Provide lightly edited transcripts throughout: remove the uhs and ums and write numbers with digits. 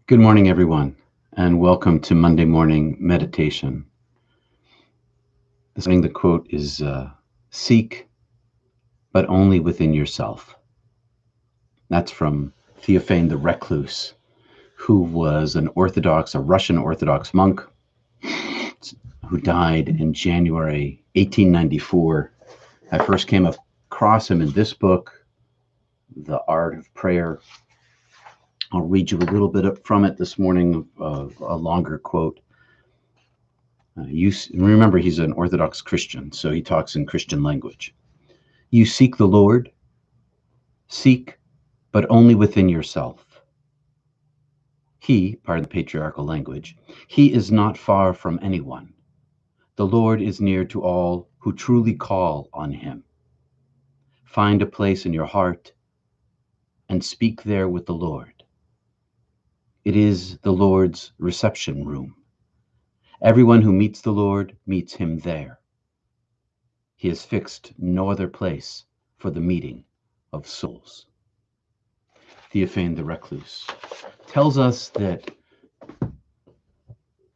Good morning, everyone, and welcome to Monday Morning Meditation. This morning, the quote is, seek, but only within yourself. That's from Theophane the Recluse, who was a Russian Orthodox monk, who died in January 1894. I first came across him in this book, The Art of Prayer. I'll read you a little bit from it this morning, a longer quote. Remember, he's an Orthodox Christian, so he talks in Christian language. You seek the Lord, seek, but only within yourself. He, pardon the patriarchal language, he is not far from anyone. The Lord is near to all who truly call on him. Find a place in your heart and speak there with the Lord. It is the Lord's reception room. Everyone who meets the Lord meets him there. He has fixed no other place for the meeting of souls. Theophane the Recluse tells us that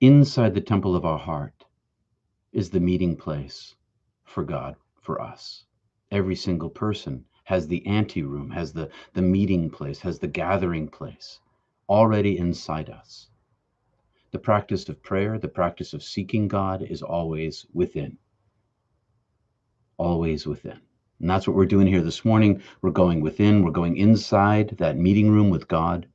inside the temple of our heart is the meeting place for God, for us. Every single person has the anteroom, has the meeting place, has the gathering place already inside us. The practice of prayer, the practice of seeking God is always within. Always within. And that's what we're doing here this morning. We're going within, we're going inside that meeting room with God.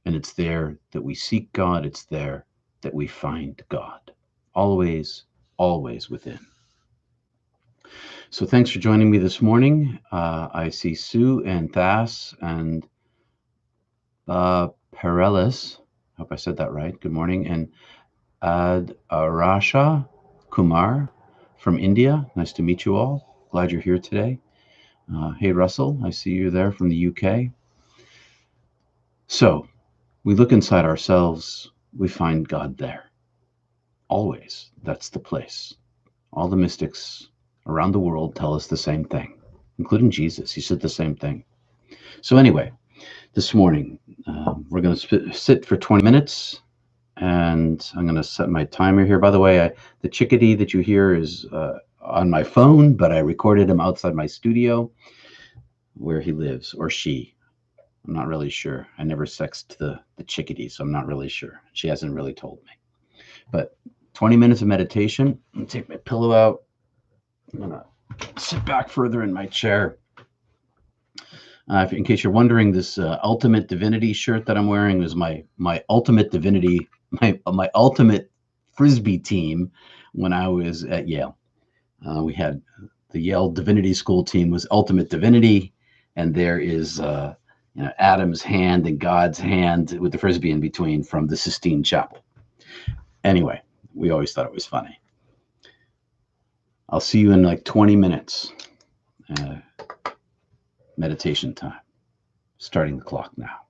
And it's there that we seek God. It's there that we find God. Always, always within. So thanks for joining me this morning. I see Sue and Thas and Parelis. Hope I said that right. Good morning. And Rasha Kumar from India. Nice to meet you all. Glad you're here today. Hey, Russell, I see you there from the UK. So we look inside ourselves, we find God there. Always. That's the place. All the mystics around the world tell us the same thing, including Jesus. He said the same thing. So anyway, this morning, we're going to sit for 20 minutes, and I'm going to set my timer here. By the way, the chickadee that you hear is on my phone, but I recorded him outside my studio where he lives, or she. I'm not really sure. I never sexed the chickadee, so I'm not really sure. She hasn't really told me. But 20 minutes of meditation. I'm going to take my pillow out. I'm going to sit back further in my chair. In case you're wondering, this Ultimate Divinity shirt that I'm wearing is my Ultimate Divinity, my Ultimate Frisbee team when I was at Yale. We had the Yale Divinity School team was Ultimate Divinity, and there is Adam's hand and God's hand with the Frisbee in between from the Sistine Chapel. Anyway, we always thought it was funny. I'll see you in like 20 minutes. Meditation time. Starting the clock now.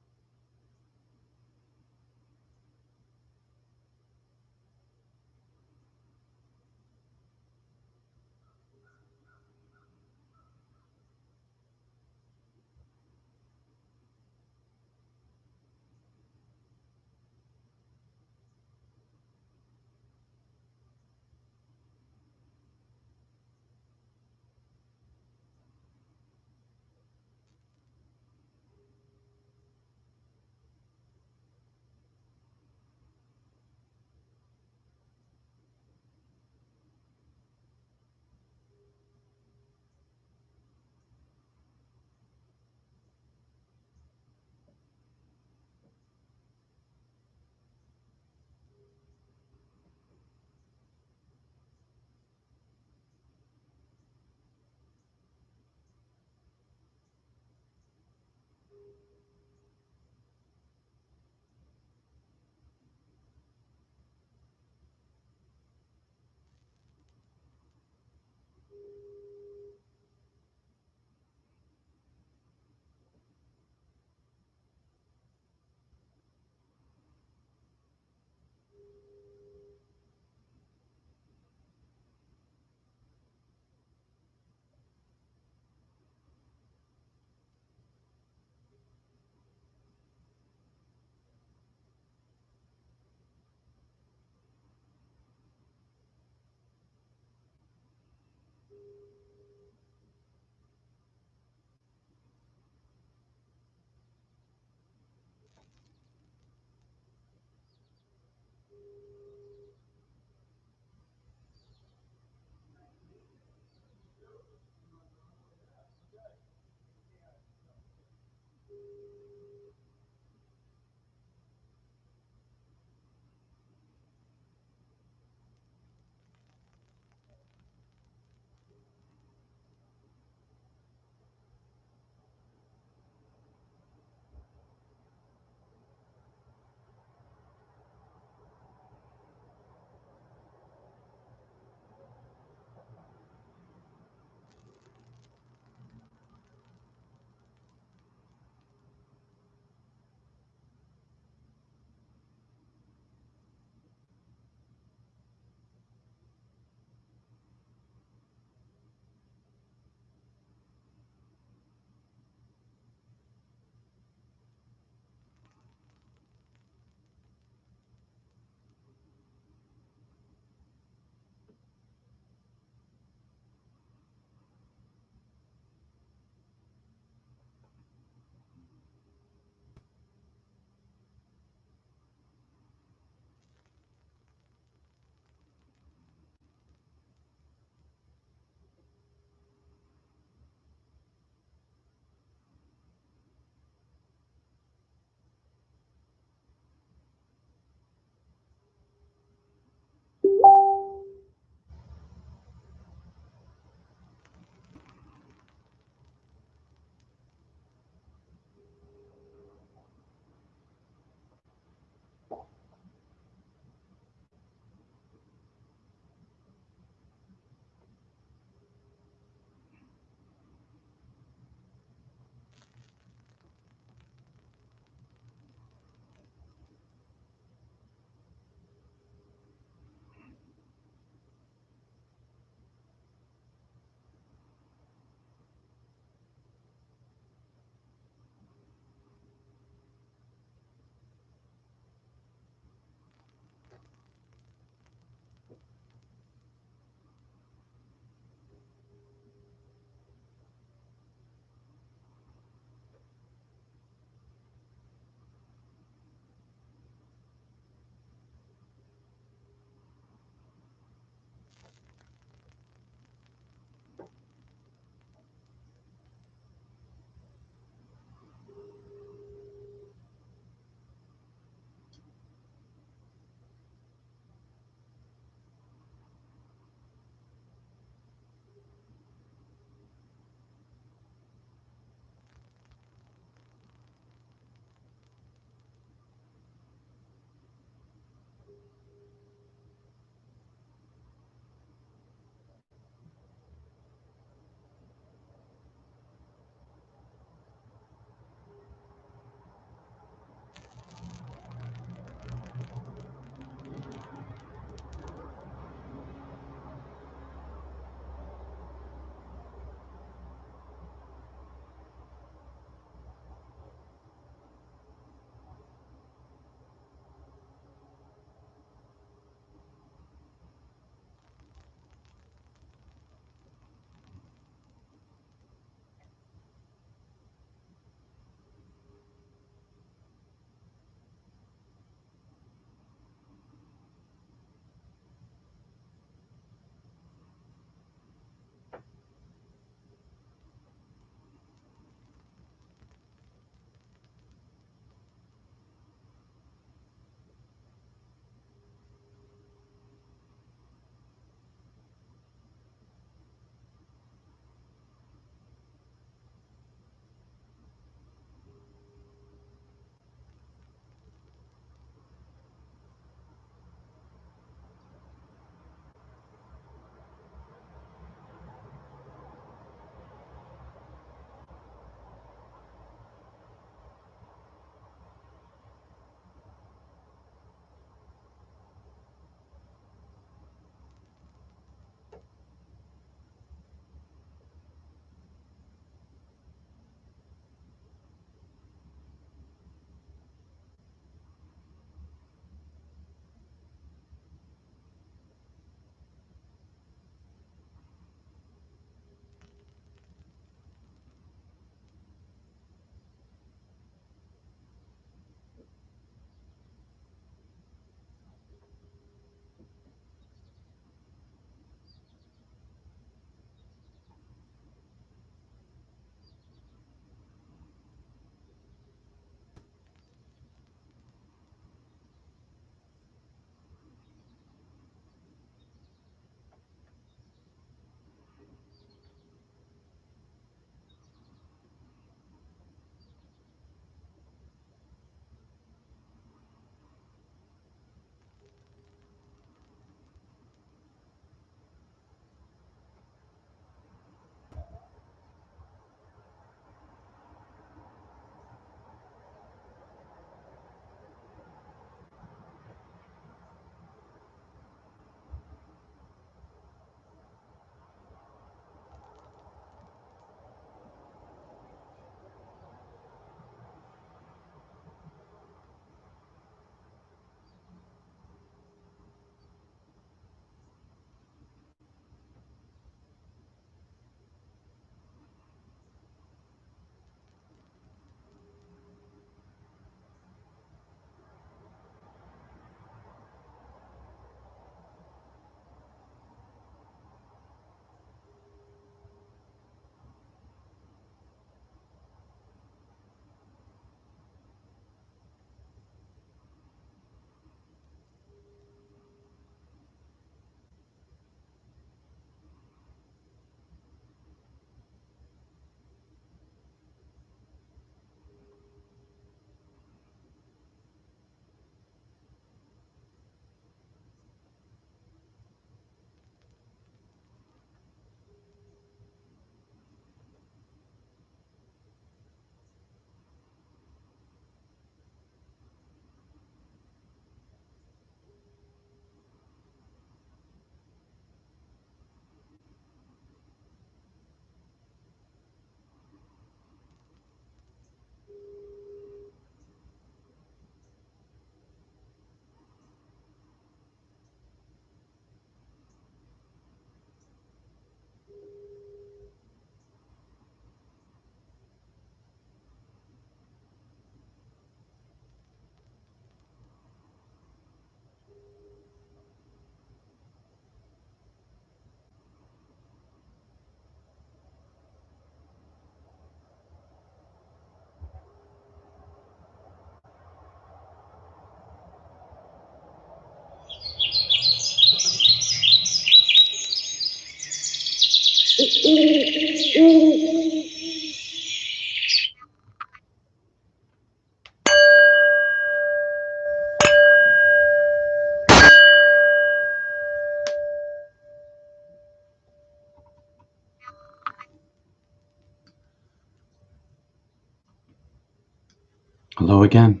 Hello again.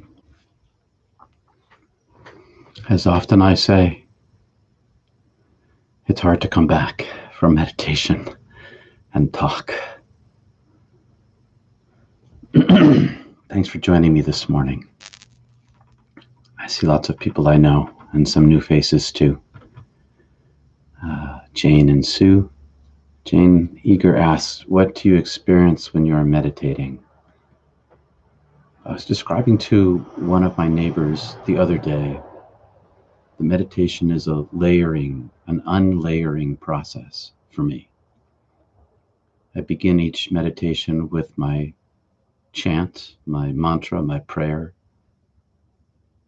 As often I say, it's hard to come back from meditation and talk. Thanks for joining me this morning. I see lots of people I know and some new faces too. Jane and Sue. Jane Eager asks, what do you experience when you are meditating? I was describing to one of my neighbors the other day, the meditation is a layering, an unlayering process for me. I begin each meditation with my chant, my mantra, my prayer.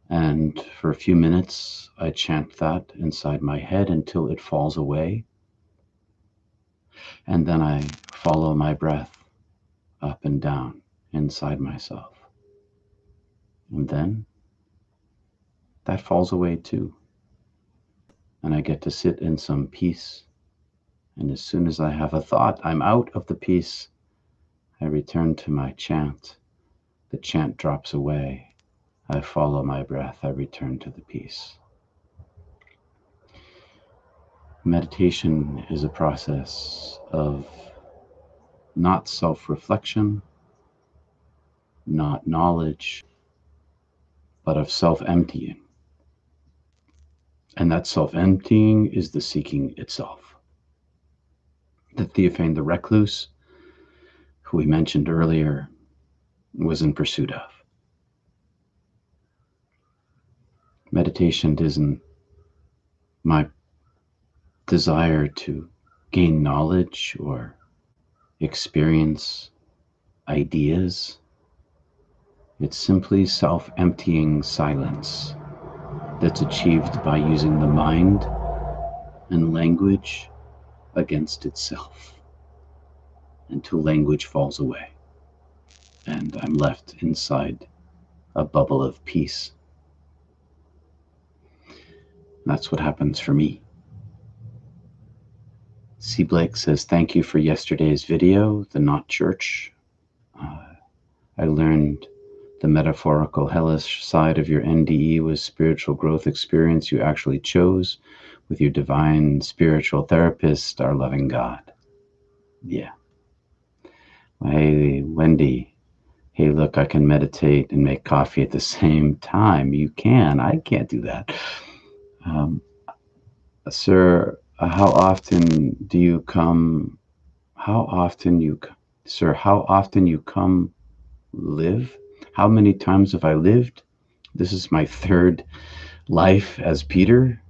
And for a few minutes, I chant that inside my head until it falls away. And then I follow my breath up and down inside myself. And then that falls away too. And I get to sit in some peace. And as soon as I have a thought, I'm out of the peace. I return to my chant. The chant drops away. I follow my breath. I return to the peace. Meditation is a process of not self-reflection, not knowledge, but of self-emptying. And that self-emptying is the seeking itself. The Theophane the Recluse, who we mentioned earlier, was in pursuit of. Meditation isn't my desire to gain knowledge or experience ideas. It's simply self-emptying silence that's achieved by using the mind and language against itself until language falls away and I'm left inside a bubble of peace. That's what happens for me. C. Blake says, thank you for yesterday's video, the not church. I learned the metaphorical hellish side of your NDE was spiritual growth experience you actually chose with your divine spiritual therapist, our loving God. Yeah. Hey, Wendy. Hey, look, I can meditate and make coffee at the same time. You can. I can't do that. Sir, how often do you come? How often you, sir, how often you come live? How many times have I lived? This is my third life as Peter.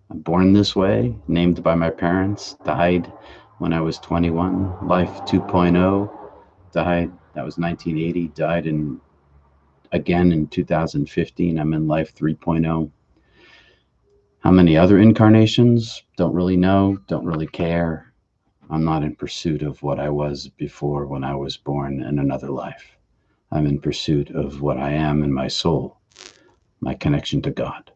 I'm born this way, named by my parents, died when I was 21. Life 2.0, died, that was 1980, died again in 2015. I'm in life 3.0. How many other incarnations? Don't really know, don't really care. I'm not in pursuit of what I was before when I was born in another life. I'm in pursuit of what I am in my soul, my connection to God.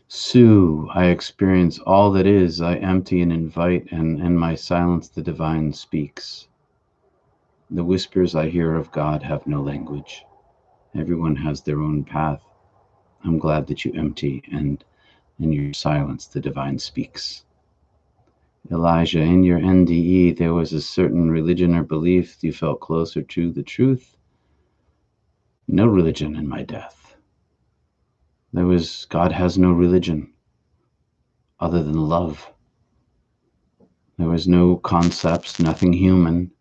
Sue, I experience all that is, I empty and invite, and in my silence the divine speaks. The whispers I hear of God have no language. Everyone has their own path. I'm glad that you empty, and in your silence the divine speaks. Elijah, in your NDE, there was a certain religion or belief you felt closer to the truth. No religion in my death. God has no religion other than love. There was no concepts, nothing human,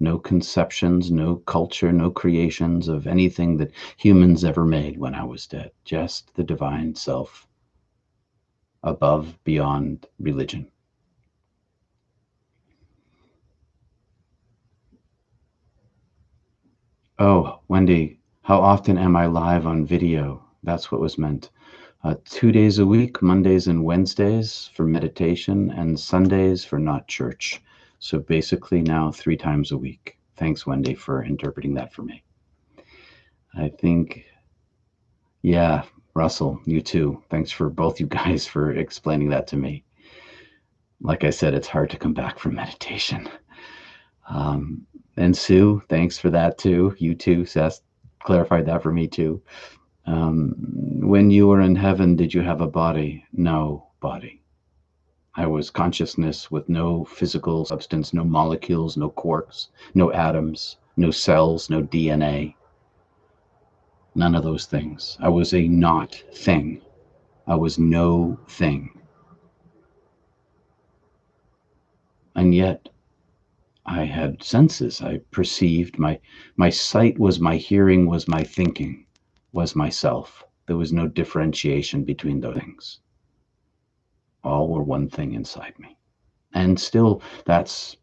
no conceptions, no culture, no creations of anything that humans ever made when I was dead. Just the divine self, above, beyond religion. Oh, Wendy, how often am I live on video? That's what was meant. 2 days a week, Mondays and Wednesdays for meditation, and Sundays for not church. So basically now 3 times a week. Thanks, Wendy, for interpreting that for me. I think, yeah, Russell, you too. Thanks for both you guys for explaining that to me. Like I said, it's hard to come back from meditation. And Sue, thanks for that too. You too, Seth, clarified that for me too. When you were in heaven, did you have a body? No body. I was consciousness with no physical substance, no molecules, no quarks, no atoms, no cells, no DNA. None of those things. I was a not thing. I was no thing. And yet I had senses. I perceived. My sight was my hearing, was my thinking, was myself. There was no differentiation between those things. All were one thing inside me. And still, that's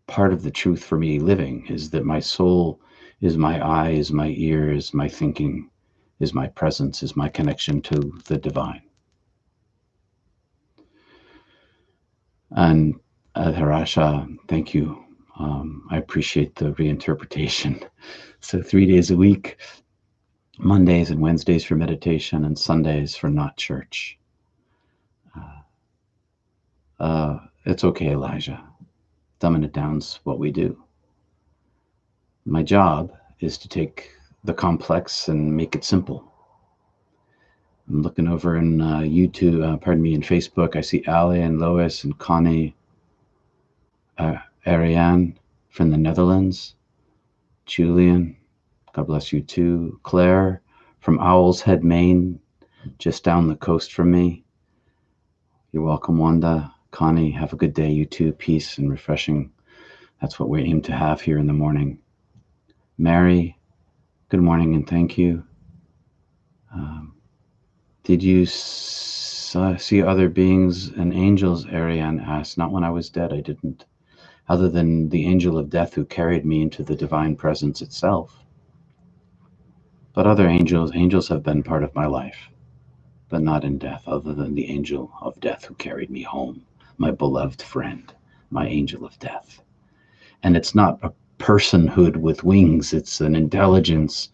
part of the truth for me living, is that my soul is my eye, is my ear, is my thinking, is my presence, is my connection to the divine. And Harasha, thank you. I appreciate the reinterpretation. So 3 days a week, Mondays and Wednesdays for meditation, and Sundays for not church. It's okay, Elijah. Dumbing it down's what we do. My job is to take the complex and make it simple. I'm looking over in YouTube, in Facebook. I see Ali and Lois and Connie, Ariane from the Netherlands, Julian, God bless you too, Claire from Owl's Head, Maine, just down the coast from me. You're welcome, Wanda. Connie, have a good day. You too. Peace and refreshing. That's what we aim to have here in the morning. Mary, good morning and thank you. Did you see other beings and angels? Ariane asked. Not when I was dead, I didn't. Other than the angel of death who carried me into the divine presence itself. But other angels have been part of my life, but not in death, other than the angel of death who carried me home, my beloved friend, my angel of death. And it's not a personhood with wings, it's an intelligence,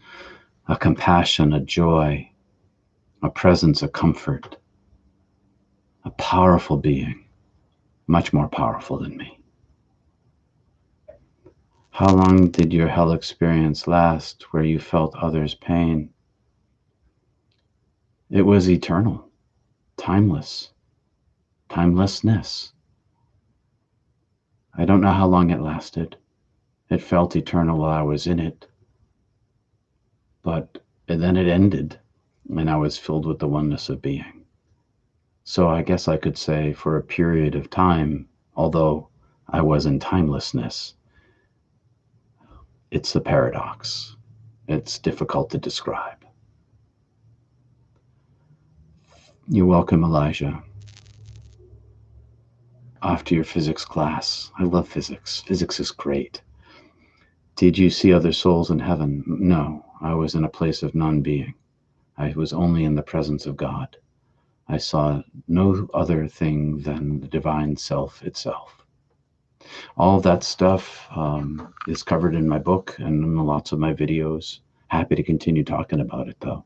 a compassion, a joy, a presence, a comfort, a powerful being, much more powerful than me. How long did your hell experience last where you felt others' pain? It was eternal, timeless, timelessness. I don't know how long it lasted. It felt eternal while I was in it. But then it ended, and I was filled with the oneness of being. So I guess I could say for a period of time, although I was in timelessness, it's a paradox. It's difficult to describe. You're welcome, Elijah. Off to your physics class. I love physics. Physics is great. Did you see other souls in heaven? No, I was in a place of non-being. I was only in the presence of God. I saw no other thing than the divine self itself. All of that stuff is covered in my book and in lots of my videos. Happy to continue talking about it, though.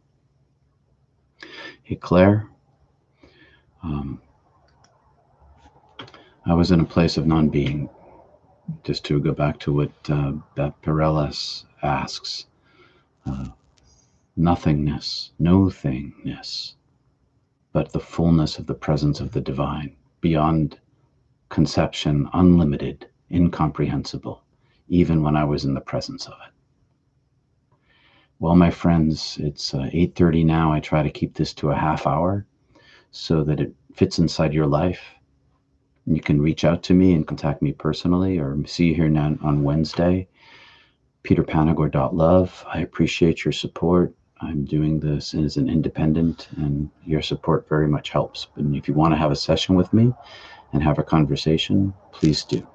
Hey, Claire. I was in a place of non-being. Just to go back to what Beth Pereles asks. Nothingness, no thingness, but the fullness of the presence of the divine, beyond conception, unlimited, incomprehensible, even when I was in the presence of it. Well, my friends, it's 8:30 now. I try to keep this to a half hour so that it fits inside your life. You can reach out to me and contact me personally, or see you here now on Wednesday, peterpanagore.love. I appreciate your support. I'm doing this as an independent, and your support very much helps. And if you want to have a session with me and have a conversation, please do.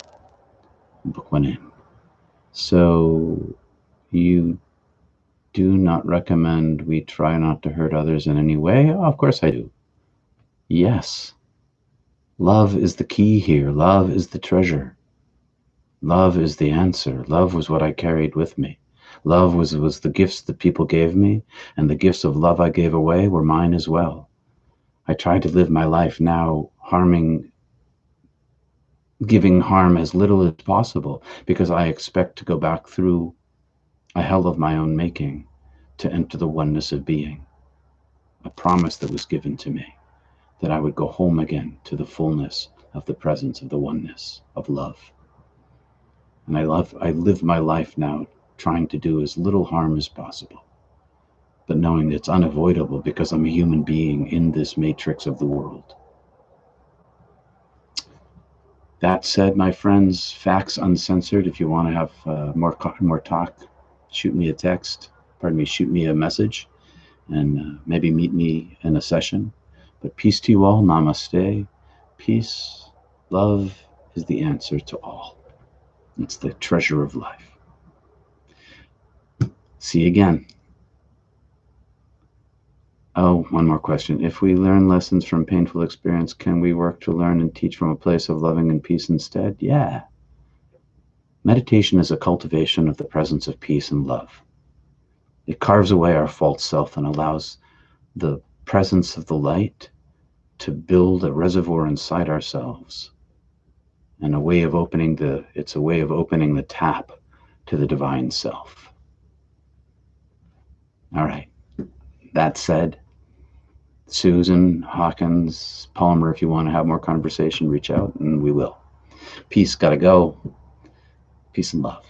Book one in. So you do not recommend we try not to hurt others in any way? Oh, of course I do. Yes. Love is the key here. Love is the treasure. Love is the answer. Love was what I carried with me. Love was the gifts that people gave me, and the gifts of love I gave away were mine as well. I try to live my life now harming giving harm as little as possible, because I expect to go back through a hell of my own making to enter the oneness of being. A promise that was given to me, that I would go home again to the fullness of the presence of the oneness of love. And I live my life now trying to do as little harm as possible, but knowing it's unavoidable because I'm a human being in this matrix of the world. That said, my friends, facts uncensored. If you want to have more talk, shoot me a text. Shoot me a message, and maybe meet me in a session. But peace to you all. Namaste. Peace, love is the answer to all. It's the treasure of life. See you again. Oh, one more question. If we learn lessons from painful experience, can we work to learn and teach from a place of loving and peace instead? Yeah. Meditation is a cultivation of the presence of peace and love. It carves away our false self and allows the presence of the light to build a reservoir inside ourselves, and it's a way of opening the tap to the divine self. All right. That said, Susan, Hawkins, Palmer, if you want to have more conversation, reach out and we will. Peace, gotta go. Peace and love.